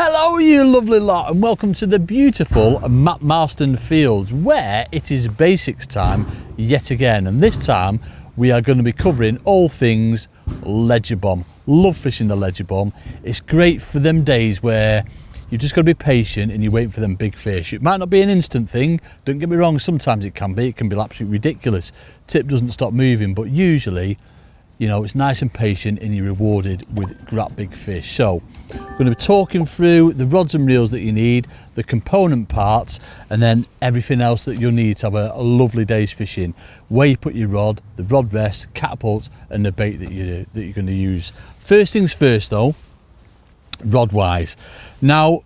Hello you lovely lot, and welcome to the beautiful Matt Marston Fields, where it is basics time yet again, and this time we are going to be covering all things ledger bomb. Love fishing the ledger bomb. It's great for them days where you've just got to be patient and you're waiting for them big fish. It might not be an instant thing, don't get me wrong, sometimes it can be absolutely ridiculous. Tip doesn't stop moving, but usually, you know, it's nice and patient and you're rewarded with great big fish. So we're going to be talking through the rods and reels that you need, the component parts, and then everything else that you'll need to have a lovely day's fishing. Where you put your rod, the rod rest, catapult, and the bait that you're going to use. First things first though, rod wise. Now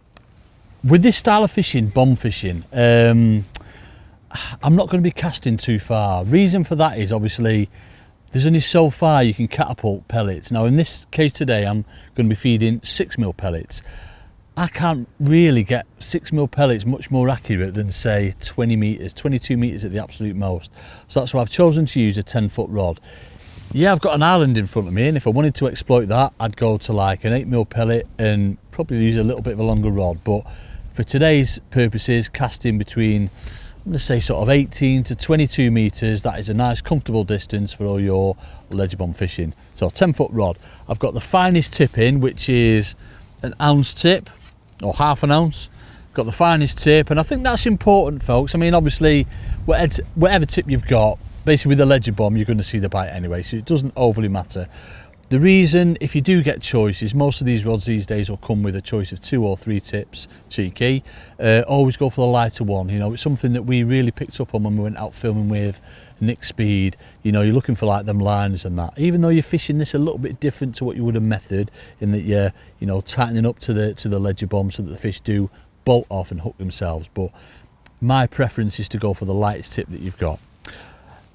with this style of fishing, bomb fishing, I'm not going to be casting too far. Reason for that is obviously there's only so far you can catapult pellets. Now in this case today I'm going to be feeding 6mm pellets. I can't really get 6mm pellets much more accurate than say 20 meters, 22 meters at the absolute most. So that's why I've chosen to use a 10-foot rod. Yeah, I've got an island in front of me, and if I wanted to exploit that, I'd go to like an 8mm pellet and probably use a little bit of a longer rod. But for today's purposes, casting between, I'm going to say sort of 18 to 22 meters, that is a nice comfortable distance for all your ledger bomb fishing. So 10-foot rod. I've got the finest tip in, which is an ounce tip or half an ounce. Got the finest tip, and I think that's important, folks. I mean, obviously whatever tip you've got, basically with the ledger bomb you're going to see the bite anyway, so it doesn't overly matter. The reason, if you do get choices, most of these rods these days will come with a choice of 2 or 3 tips, cheeky. Always go for the lighter one. You know, it's something that we really picked up on when we went out filming with Nick Speed. You know, you're looking for like them lines and that. Even though you're fishing this a little bit different to what you would have method, in that you're, you know, tightening up to the ledger bomb so that the fish do bolt off and hook themselves. But my preference is to go for the lightest tip that you've got.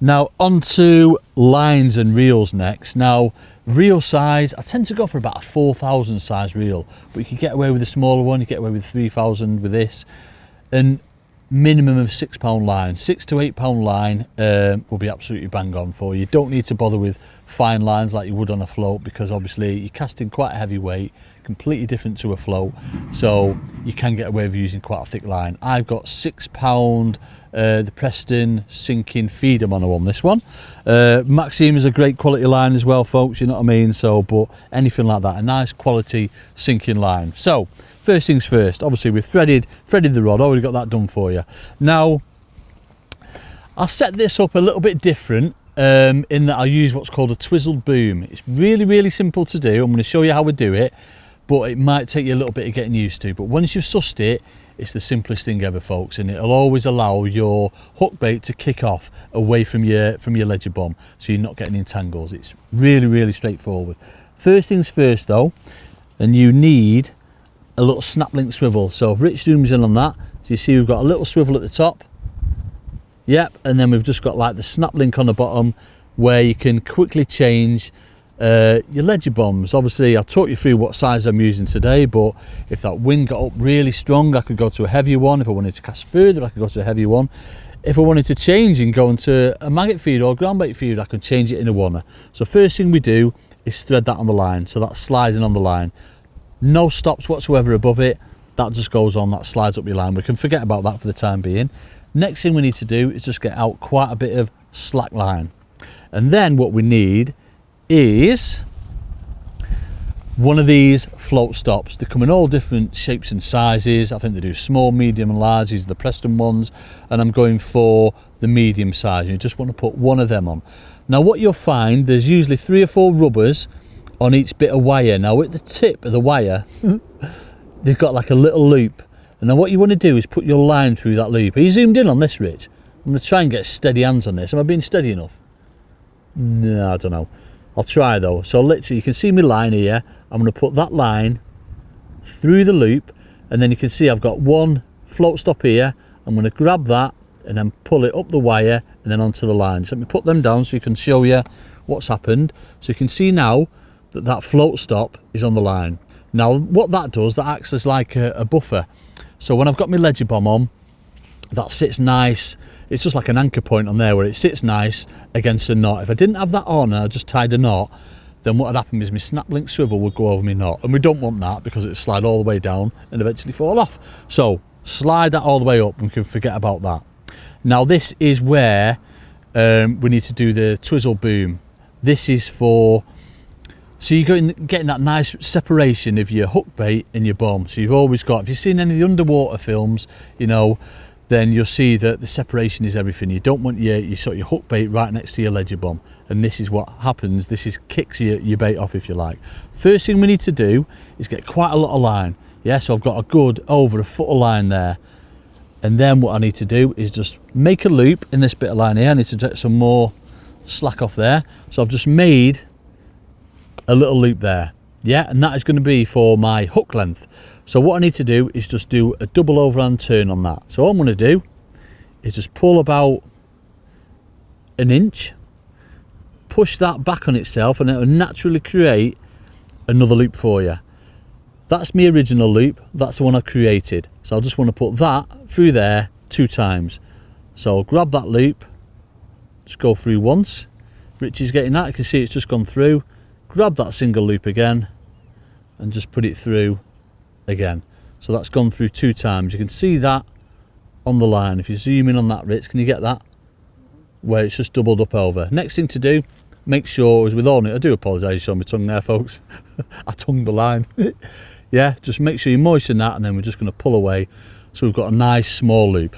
Now onto lines and reels next. Now reel size, I tend to go for about a 4,000 size reel, but you can get away with a smaller one, you get away with 3,000 with this, and minimum of £6 line. 6 to 8 pound line will be absolutely bang on for you. You don't need to bother with fine lines like you would on a float, because obviously you're casting quite a heavy weight, completely different to a float, so you can get away with using quite a thick line. I've got £6 the Preston sinking feeder mono on this one. Maxime is a great quality line as well, folks, you know what I mean. So, but anything like that, a nice quality sinking line. So first things first, obviously we've threaded the rod, already got that done for you. Now I'll set this up a little bit different, in that I use what's called a twizzled boom. It's really simple to do. I'm going to show you how we do it, but it might take you a little bit of getting used to. But once you've sussed it, it's the simplest thing ever, folks, and it'll always allow your hook bait to kick off away from your ledger bomb, so you're not getting in tangles. It's really straightforward. First things first though, and you need a little snap link swivel. So if Rich zooms in on that, so you see we've got a little swivel at the top. Yep, and then we've just got like the snap link on the bottom where you can quickly change your ledger bombs. Obviously I taught you through what size I'm using today, but if that wind got up really strong, I could go to a heavier one. If I wanted to cast further, I could go to a heavier one. If I wanted to change and go into a maggot feed or ground bait feed, I could change it in a one. So first thing we do is thread that on the line, so that's sliding on the line, no stops whatsoever above it. That just goes on, that slides up your line. We can forget about that for the time being. Next thing we need to do is just get out quite a bit of slack line, and then what we need is one of these float stops. They come in all different shapes and sizes. I think they do small, medium and large. These are the Preston ones, and I'm going for the medium size. You just want to put one of them on. Now what you'll find, there's usually 3 or 4 rubbers on each bit of wire. Now at the tip of the wire they've got like a little loop, and then what you want to do is put your line through that loop. Are you zoomed in on this, Rich? I'm going to try and get steady hands on this. Am I being steady enough? No, I don't know. I'll try though. So literally you can see my line here. I'm going to put that line through the loop, and then you can see I've got one float stop here. I'm going to grab that and then pull it up the wire and then onto the line. So let me put them down so you can show you what's happened. So you can see now that that float stop is on the line. Now what that does, that acts as like a buffer. So when I've got my ledger bomb on, that sits nice. It's just like an anchor point on there where it sits nice against a knot. If I didn't have that on and I just tied a knot, then what would happen is my snap link swivel would go over my knot, and we don't want that because it'd slide all the way down and eventually fall off. So slide that all the way up and we can forget about that. Now this is where we need to do the twizzle boom. This is for, so you're getting that nice separation of your hook bait and your bomb. So you've always got, if you've seen any of the underwater films, you know, then you'll see that the separation is everything. You don't want your hook bait right next to your ledger bomb, and this is what happens. This is kicks your bait off, if you like. First thing we need to do is get quite a lot of line. Yeah, so I've got a good over a foot of line there, and then what I need to do is just make a loop in this bit of line here. I need to get some more slack off there, so I've just made a little loop there. Yeah, and that is going to be for my hook length. So what I need to do is just do a double overhand turn on that. So all I'm going to do is just pull about an inch, push that back on itself, and it will naturally create another loop for you. That's my original loop, that's the one I created. So I just want to put that through there 2 times. So I'll grab that loop, just go through once. Richie's getting that, you can see it's just gone through. Grab that single loop again and just put it through again. So that's gone through 2 times. You can see that on the line. If you zoom in on that, Rich, can you get that? Where it's just doubled up over. Next thing to do, make sure, as with all it, I do apologise, you saw my tongue there, folks. I tongued the line. Yeah, just make sure you moisten that, and then we're just going to pull away. So we've got a nice small loop.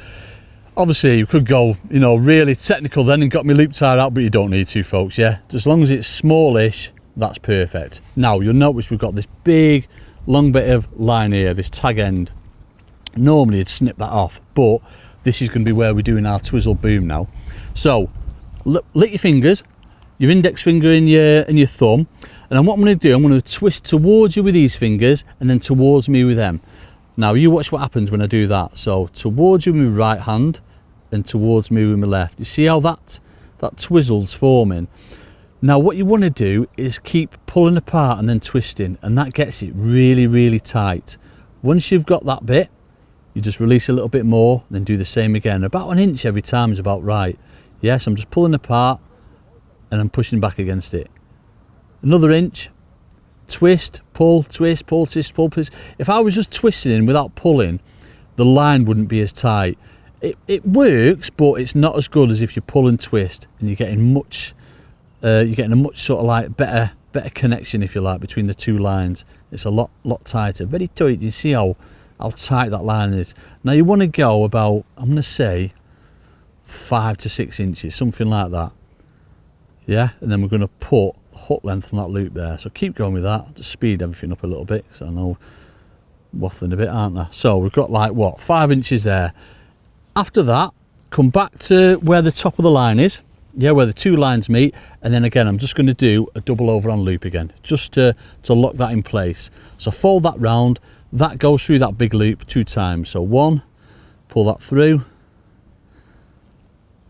Obviously you could go, you know, really technical then and got my loop tied out, but you don't need to, folks. Yeah, just as long as it's smallish, that's perfect. Now you'll notice we've got this big long bit of line here, this tag end. Normally you'd snip that off, but this is going to be where we're doing our twizzle boom now. So lick your fingers, your index finger and your thumb, and then what I'm going to do, I'm going to twist towards you with these fingers and then towards me with them. Now you watch what happens when I do that. So towards you with my right hand and towards me with my left. You see how that twizzle's forming? Now what you want to do is keep pulling apart and then twisting, and that gets it really, really tight. Once you've got that bit, you just release a little bit more, then do the same again. About 1 inch every time is about right. Yes, I'm just pulling apart and I'm pushing back against it. Another inch, twist, pull, twist, pull, twist, pull, twist. If I was just twisting without pulling, the line wouldn't be as tight. It works, but it's not as good as if you pull and twist, and you're getting a much sort of like better connection, if you like, between the 2 lines. It's a lot tighter, very tight. You see how tight that line is. Now you want to go about, I'm going to say 5 to 6 inches, something like that. Yeah, and then we're going to put hook length on that loop there. So keep going with that. Just speed everything up a little bit, because I know waffling a bit, aren't I? So we've got like what, 5 inches there. After that, come back to where the top of the line is. Yeah, where the 2 lines meet, and then again I'm just going to do a double overhand loop again, just to lock that in place. So fold that round, that goes through that big loop 2 times. So 1, pull that through.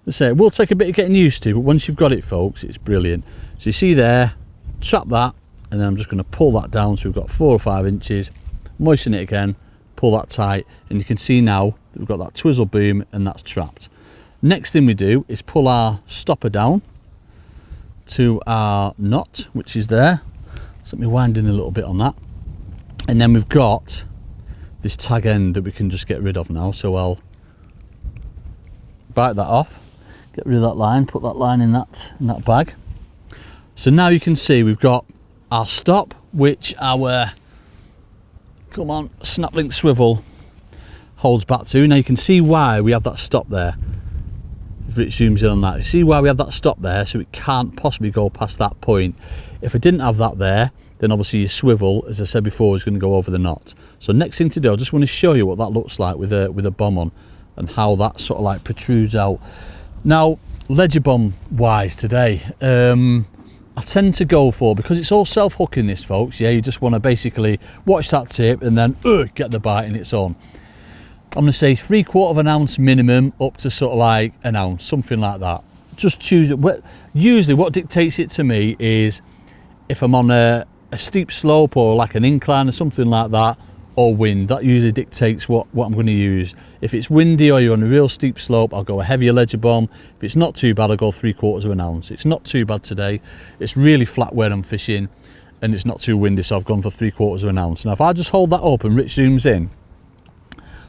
Let's say it will take a bit of getting used to, but once you've got it, folks, it's brilliant. So you see there, trap that, and then I'm just going to pull that down, so we've got 4 or 5 inches, moisten it again, pull that tight, and you can see now that we've got that twizzle boom and that's trapped. Next thing we do is pull our stopper down to our knot, which is there. So let me wind in a little bit on that. And then we've got this tag end that we can just get rid of now. So I'll bite that off, get rid of that line, put that line in that bag. So now you can see we've got our stop, which our, come on, snap link swivel holds back to. Now you can see why we have that stop there. If it zooms in on that, you see why we have that stop there, so it can't possibly go past that point. If it didn't have that there, then obviously your swivel, as I said before, is going to go over the knot. So next thing to do, I just want to show you what that looks like with a bomb on, and how that sort of like protrudes out. Now ledger bomb wise today, I tend to go for, because it's all self-hooking this, folks. Yeah, you just want to basically watch that tip and then get the bite and it's on. I'm going to say 3/4 ounce minimum, up to sort of like 1 ounce, something like that. Just choose it. Usually what dictates it to me is if I'm on a steep slope or like an incline or something like that, or wind. That usually dictates what I'm going to use. If it's windy or you're on a real steep slope, I'll go a heavier ledger bomb. If it's not too bad, I'll go 3/4 of an ounce. It's not too bad today. It's really flat where I'm fishing and it's not too windy, so I've gone for 3/4 of an ounce. Now if I just hold that up and Rich zooms in,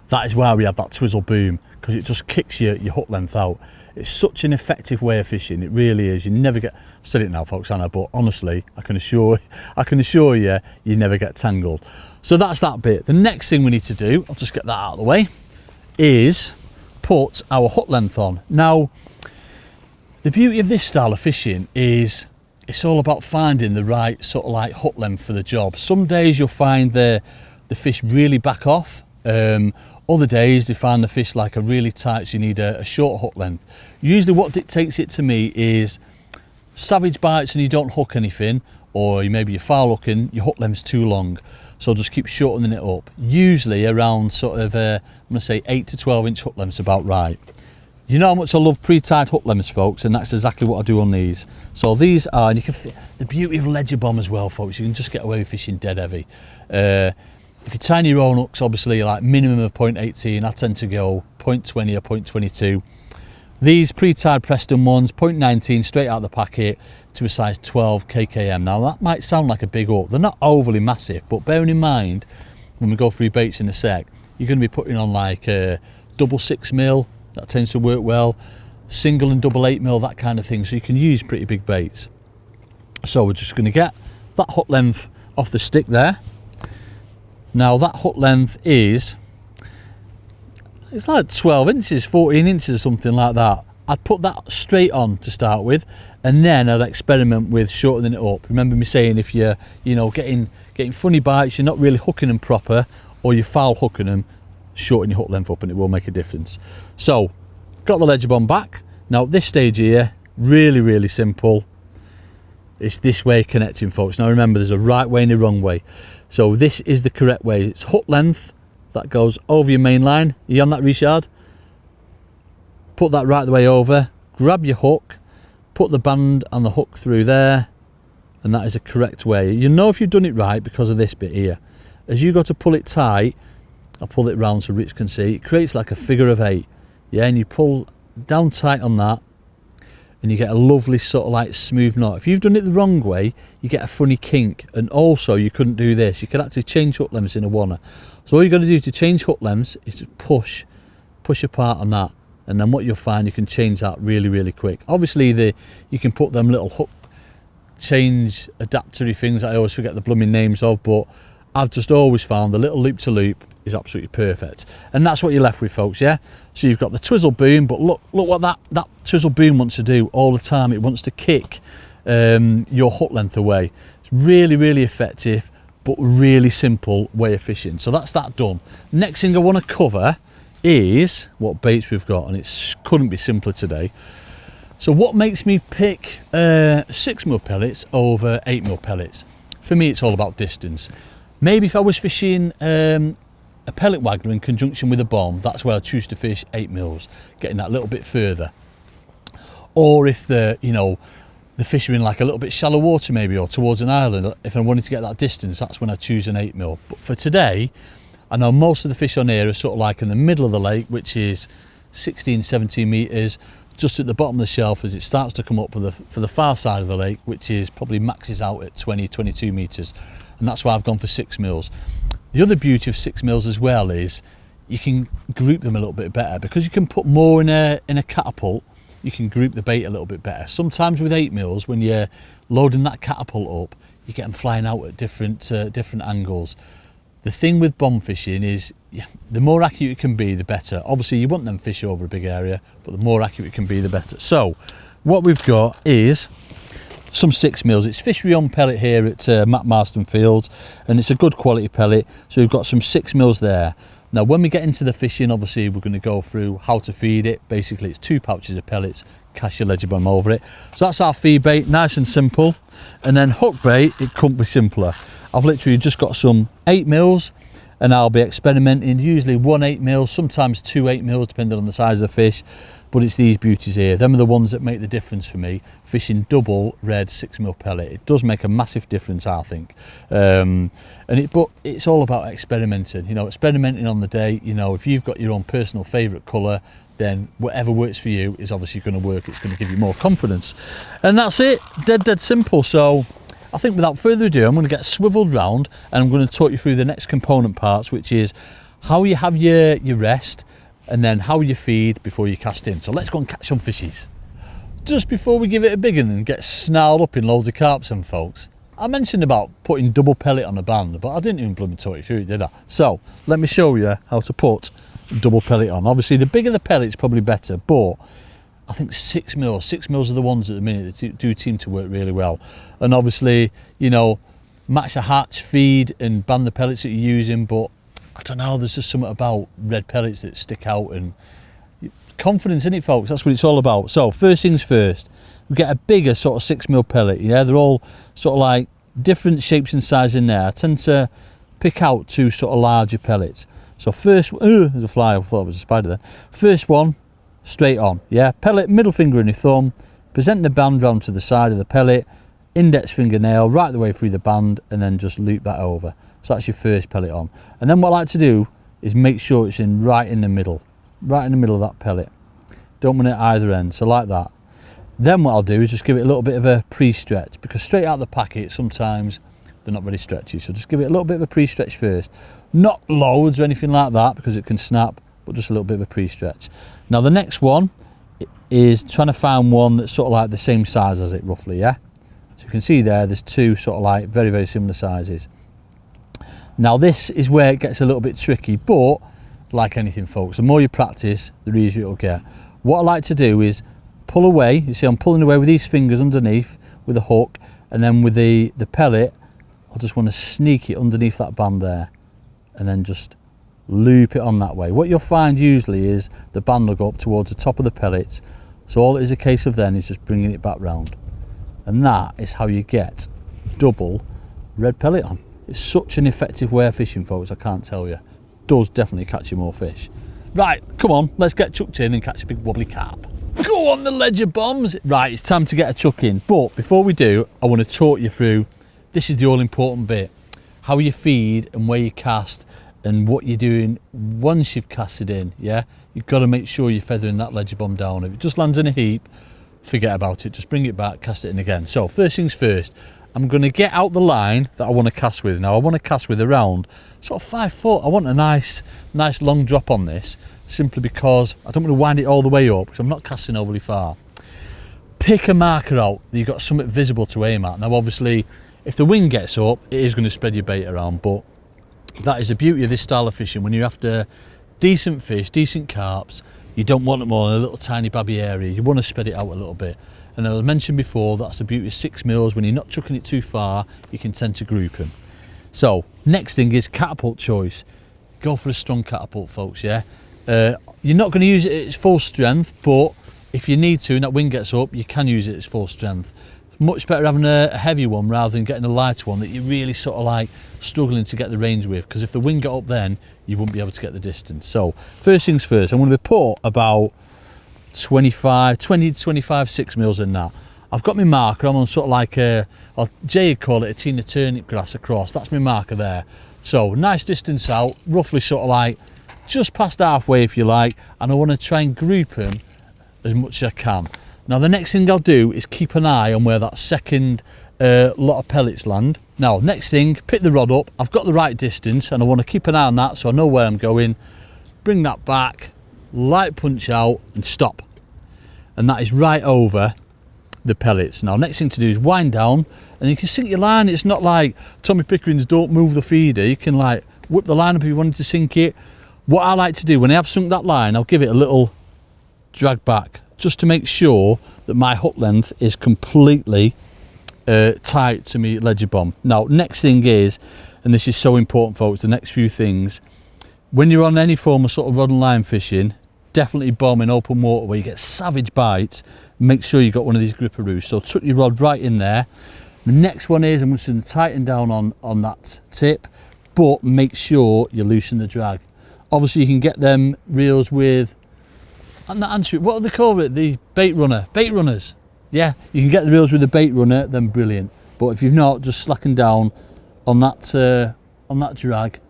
that is why we have that twizzle boom, because it just kicks your hook length out. It's such an effective way of fishing, it really is. You never get, I've said it now folks, Anna, but honestly, I can assure you, you never get tangled. So that's that bit. The next thing we need to do, I'll just get that out of the way, is put our hook length on. Now, the beauty of this style of fishing is it's all about finding the right sort of like hook length for the job. Some days you'll find the fish really back off. Other days they find the fish like a really tight, so you need a short hook length. Usually what dictates it to me is savage bites and you don't hook anything, or maybe you're foul hooking, your hook length's too long. So just keep shortening it up. Usually around sort of, I'm gonna say 8 to 12 inch hook length's about right. You know how much I love pre-tied hook lengths, folks, and that's exactly what I do on these. So these are, and you can, the beauty of ledger bomb as well, folks, you can just get away with fishing dead heavy. If you're tying your own hooks, obviously like minimum of 0.18, I tend to go 0.20 or 0.22. These pre-tied Preston ones, 0.19 straight out of the packet to a size 12 kkm. Now that might sound like a big hook, they're not overly massive, but bearing in mind, when we go through baits in a sec, you're going to be putting on like a double 6mm, that tends to work well, single and double 8mm, that kind of thing, so you can use pretty big baits. So we're just going to get that hook length off the stick there. Now that hook length is, it's like 12 inches, 14 inches or something like that. I'd put that straight on to start with, and then I'd experiment with shortening it up. Remember me saying, if you're, you know, getting funny bites, you're not really hooking them proper, or you're foul hooking them, shorten your hook length up and it will make a difference. So, got the ledger bomb back. Now at this stage here, really simple. It's this way connecting, folks. Now remember, there's a right way and a wrong way. So this is the correct way. It's hook length that goes over your main line. Are you on that, Richard? Put that right the way over, grab your hook, put the band and the hook through there, and that is a correct way. You know if you've done it right because of this bit here. As you go to pull it tight, I'll pull it round so Rich can see, it creates like a figure of 8. Yeah, and you pull down tight on that, and you get a lovely sort of like smooth knot. If you've done it the wrong way, you get a funny kink. And also you couldn't do this, you could actually change hook lengths in a wanna. So all you're going to do to change hook lengths is to push apart on that, and then what you'll find, you can change that really quick. Obviously you can put them little hook change adaptery things that I always forget the blooming names of, but I've just always found the little loop to loop is absolutely perfect, and that's what you're left with, folks. Yeah, so you've got the twizzle boom, but look what that twizzle boom wants to do all the time. It wants to kick your hook length away. It's really effective, but really simple way of fishing. So that's that done. Next thing I want to cover is what baits we've got, and it couldn't be simpler today. So what makes me pick 6mm pellets over 8mm pellets? For me, it's all about distance. Maybe if I was fishing a pellet waggler in conjunction with a bomb, that's where I choose to fish 8mm, getting that little bit further. Or if the fish are in like a little bit shallow water maybe, or towards an island, if I wanted to get that distance, that's when I choose an 8mm. But for today, I know most of the fish on here are sort of like in the middle of the lake, which is 16-17 metres, just at the bottom of the shelf as it starts to come up for the far side of the lake, which is probably maxes out at 20-22 metres, and that's why I've gone for 6mm. The other beauty of 6mm as well is you can group them a little bit better, because you can put more in a catapult. You can group the bait a little bit better. Sometimes with 8mm, when you're loading that catapult up, you get them flying out at different angles. The thing with bomb fishing is, the more accurate it can be, the better. Obviously you want them fish over a big area, but the more accurate it can be, the better. So what we've got is some 6mm. It's fishery on pellet here at Matt Marston Fields, and it's a good quality pellet. So we've got some 6mm there. Now when we get into the fishing, obviously we're going to go through how to feed it. Basically it's 2 pouches of pellets, cast your ledger bomb over it. So that's our feed bait, nice and simple. And then hook bait, it couldn't be simpler. I've literally just got some 8mm, and I'll be experimenting, usually 1 8mm, sometimes 2 8mm, depending on the size of the fish. But it's these beauties here, them are the ones that make the difference for me, fishing double red 6mm pellet. It does make a massive difference, I think. But it's all about experimenting, you know, experimenting on the day. You know, if you've got your own personal favourite colour, then whatever works for you is obviously going to work. It's going to give you more confidence. And that's it, dead simple. So I think without further ado, I'm going to get swiveled round and I'm going to talk you through the next component parts, which is how you have your rest, and then how you feed before you cast in. So let's go and catch some fishies. Just before we give it a big one and get snarled up in loads of carps, and folks, I mentioned about putting double pellet on a band, but I didn't even bloody talk you through it, did I? So let me show you how to put double pellet on. Obviously the bigger the pellet's probably better, but I think 6mm are the ones at the minute that do seem to work really well. And obviously, you know, match the hatch, feed and band the pellets that you're using, but I don't know, there's just something about red pellets that stick out, and confidence in it, folks, that's what it's all about. So first things first, we get a bigger sort of 6mm pellet. Yeah, they're all sort of like different shapes and sizes in there. I tend to pick out 2 sort of larger pellets. So first, there's a fly, I thought it was a spider there. First one, straight on, yeah, pellet, middle finger and your thumb, present the band round to the side of the pellet, index fingernail right the way through the band, and then just loop that over. So that's your first pellet on. And then what I like to do is make sure it's in right in the middle of that pellet. Don't want it at either end, so like that. Then what I'll do is just give it a little bit of a pre-stretch, because straight out the packet sometimes they're not very stretchy, so just give it a little bit of a pre-stretch first. Not loads or anything like that, because it can snap, but just a little bit of a pre-stretch. Now the next one is trying to find one that's sort of like the same size as it roughly, yeah? So you can see there's 2 sort of like very similar sizes. Now this is where it gets a little bit tricky, but like anything, folks, the more you practice, the easier it'll get. What I like to do is pull away. You see I'm pulling away with these fingers underneath with a hook, and then with the pellet, I just want to sneak it underneath that band there, and then just loop it on that way. What you'll find usually is the band will go up towards the top of the pellets, so all it is a case of then is just bringing it back round, and that is how you get double red pellet on. It's such an effective way of fishing, folks, I can't tell you. Does definitely catch you more fish. Right, come on, let's get chucked in and catch a big wobbly carp. Go on the ledger bombs. Right, it's time to get a chuck in, but before we do, I want to talk you through, this is the all important bit, how you feed and where you cast and what you're doing once you've casted in. Yeah, you've got to make sure you're feathering that ledger bomb down. If it just lands in a heap, forget about it, just bring it back, cast it in again. So first things first, I'm going to get out the line that I want to cast with. Now I want to cast with around sort of 5 foot. I want a nice long drop on this, simply because I don't want to wind it all the way up, because I'm not casting overly far. Pick a marker out that you've got something visible to aim at. Now obviously if the wind gets up, it is going to spread your bait around, but that is the beauty of this style of fishing. When you're after decent fish, decent carps, you don't want them all in a little tiny babby area. You want to spread it out a little bit. And as I mentioned before, that's the beauty of 6mm. When you're not chucking it too far, you can tend to group them. So next thing is catapult choice. Go for a strong catapult, folks, yeah? You're not going to use it at its full strength, but if you need to and that wind gets up, you can use it at its full strength. It's much better having a heavy one rather than getting a lighter one that you're really sort of like struggling to get the range with, because if the wind got up then, you wouldn't be able to get the distance. So first things first, I'm going to put about 20 to 25 6mm in that. I've got my marker, I'm on sort of like Jay would call it a Tina turnip grass across. That's my marker there. So nice distance out, roughly sort of like just past halfway if you like, and I want to try and group them as much as I can. Now the next thing I'll do is keep an eye on where that second lot of pellets land. Now next thing, pick the rod up. I've got the right distance and I want to keep an eye on that so I know where I'm going. Bring that back, light punch out and stop, and that is right over the pellets. Now next thing to do is wind down, and you can sink your line. It's not like Tommy Pickering's don't move the feeder. You can like whip the line up if you wanted to sink it. What I like to do when I have sunk that line, I'll give it a little drag back just to make sure that my hook length is completely tight to me ledger bomb. Now next thing is, and this is so important, folks, the next few things, when you're on any form of sort of rod and line fishing, definitely bomb in open water where you get savage bites, make sure you got one of these gripperoos. So tuck your rod right in there. The next one is, I'm just going to tighten down on that tip, but make sure you loosen the drag. Obviously you can get them reels with, I'm not answering, what do they call it? The bait runners. Yeah, you can get the reels with a bait runner, then brilliant. But if you've not, just slacken down on that drag,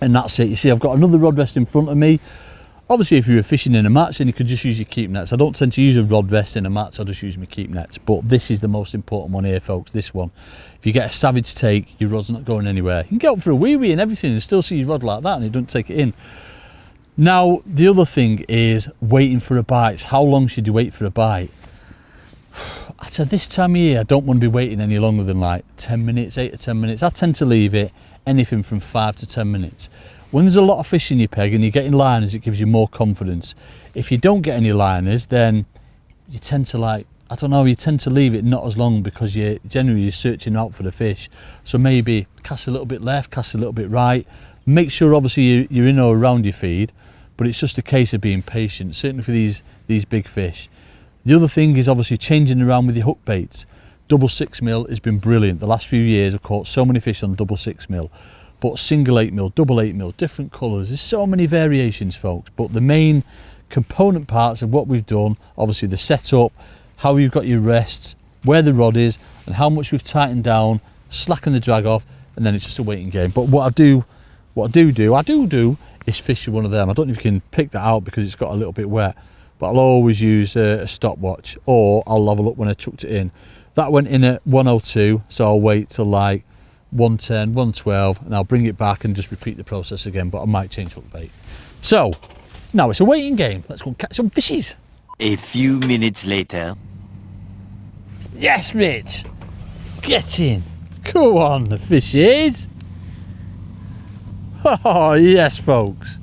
and that's it. You see, I've got another rod rest in front of me. Obviously, if you were fishing in a match, then you could just use your keep nets. I don't tend to use a rod rest in a match, I just use my keep nets. But this is the most important one here, folks, this one. If you get a savage take, your rod's not going anywhere. You can get up for a wee-wee and everything and still see your rod like that and it doesn't take it in. Now, the other thing is waiting for a bite. How long should you wait for a bite? I'd say this time of year, I don't want to be waiting any longer than like 10 minutes, 8 to 10 minutes. I tend to leave it anything from 5 to 10 minutes. When there's a lot of fish in your peg and you're getting liners, it gives you more confidence. If you don't get any liners, then you tend to like, I don't know, you tend to leave it not as long because you're generally searching out for the fish. So maybe cast a little bit left, cast a little bit right. Make sure obviously you're in or around your feed, but it's just a case of being patient, certainly for these big fish. The other thing is obviously changing around with your hook baits. Double 6mm has been brilliant. The last few years I've caught so many fish on double 6mm, but single 8mm, double 8mm, different colours. There's so many variations, folks, but the main component parts of what we've done, obviously the setup, how you've got your rests, where the rod is, and how much we've tightened down, slacken the drag off, and then it's just a waiting game. But what I do is fish with one of them. I don't know if you can pick that out because it's got a little bit wet, but I'll always use a stopwatch, or I'll level up when I chucked it in. That went in at 102, so I'll wait till like 110, 112, and I'll bring it back and just repeat the process again, but I might change hook bait. So now it's a waiting game. Let's go and catch some fishies. A few minutes later. Yes, Rich, get in. Come on, the fishies. Oh yes, folks.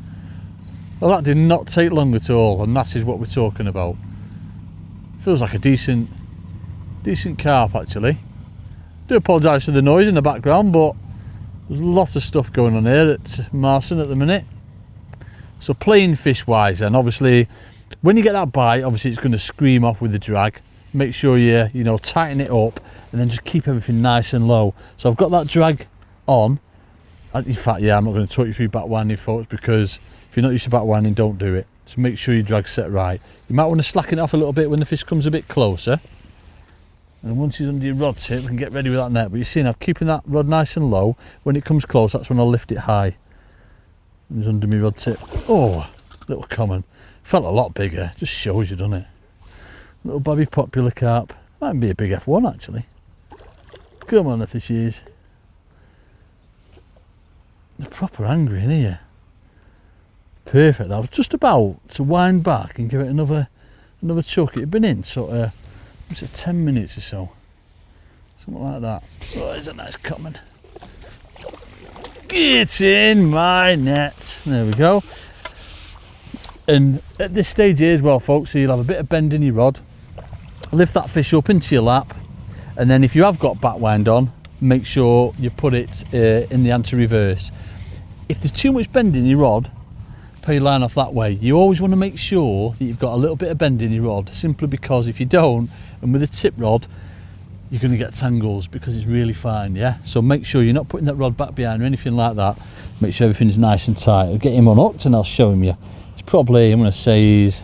Well, that did not take long at all, and that is what we're talking about. Feels like a decent carp, actually. Do apologise for the noise in the background, but there's lots of stuff going on here at Marston at the minute. So playing fish wise, and obviously when you get that bite, obviously it's going to scream off with the drag. Make sure you know, tighten it up, and then just keep everything nice and low. So I've got that drag on. In fact, yeah, I'm not going to talk you through back winding, folks, because if you're not used to back winding, don't do it. So make sure your drag's set right. You might want to slacken it off a little bit when the fish comes a bit closer. And once he's under your rod tip, we can get ready with that net. But you see, I'm keeping that rod nice and low. When it comes close, that's when I'll lift it high. And he's under my rod tip. Oh, little common. Felt a lot bigger. Just shows you, doesn't it? Little Bobby Popular carp. Might be a big F1, actually. Come on, the fishies. They're proper angry in here. Perfect. I was just about to wind back and give it another chuck. It had been in sort of, was it 10 minutes or so? Something like that. Oh, it's a nice common. Get in my net. There we go. And at this stage here as well, folks, so you'll have a bit of bend in your rod. Lift that fish up into your lap, and then if you have got back wind on, make sure you put it in the anti-reverse. If there's too much bend in your rod, put your line off that way. You always want to make sure that you've got a little bit of bend in your rod, simply because if you don't, and with a tip rod, you're going to get tangles because it's really fine, yeah? So make sure you're not putting that rod back behind or anything like that. Make sure everything's nice and tight. I'll get him unhooked and I'll show him you. It's probably, I'm going to say it's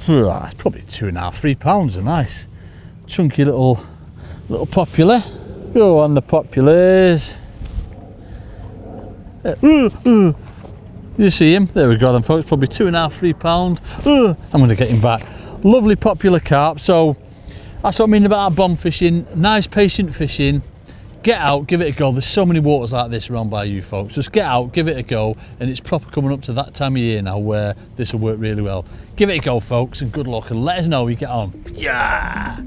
probably 2.5, 3 pounds. A nice chunky little popular. Go on the populars. You see him? There we go then, folks. Probably 2.5, 3 pound. I'm going to get him back. Lovely popular carp. So that's what I mean about bomb fishing. Nice patient fishing. Get out, give it a go. There's so many waters like this around by you, folks. Just get out, give it a go, and it's proper coming up to that time of year now where this will work really well. Give it a go, folks, and good luck, and let us know how you get on. Yeah.